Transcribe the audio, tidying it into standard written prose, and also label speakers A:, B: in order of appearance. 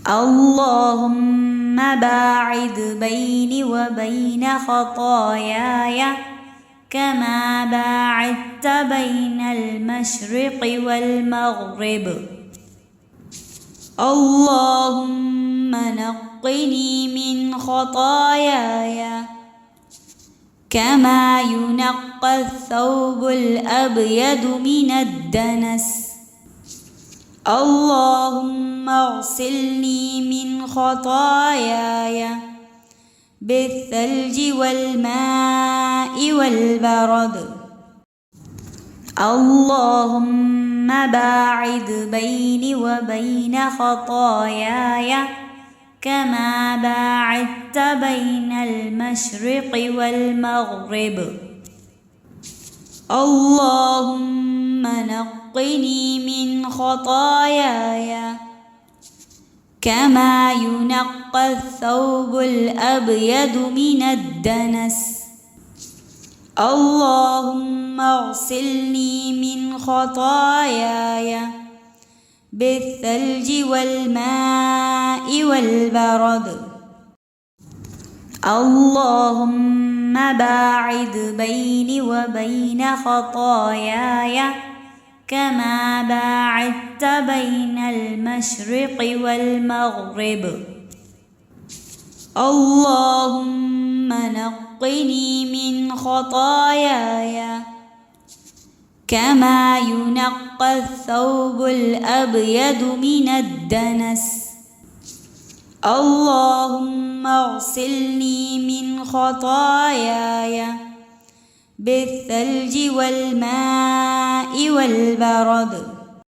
A: اللهم باعد بيني وبين خطاياي كما باعدت بين المشرق والمغرب. اللهم نقني من خطاياي كما ينقى الثوب الأبيض من الدنس. اللهم اغسلني من خطاياي بالثلج والماء والبرد. اللهم باعد بيني وبين خطاياي كما باعدت بين المشرق والمغرب. اللهم نقني من خطاياي كما ينقى الثوب الأبيض من الدنس. اللهم اغسلني من خطاياي بالثلج والماء والبرد. اللهم باعد بيني وبين خطاياي كما باعدت بين المشرق والمغرب. اللهم نقني من خطاياي كما ينقى الثوب الأبيض من الدنس. اللهم اغسلني من خطاياي بالثلج والماء والبرد.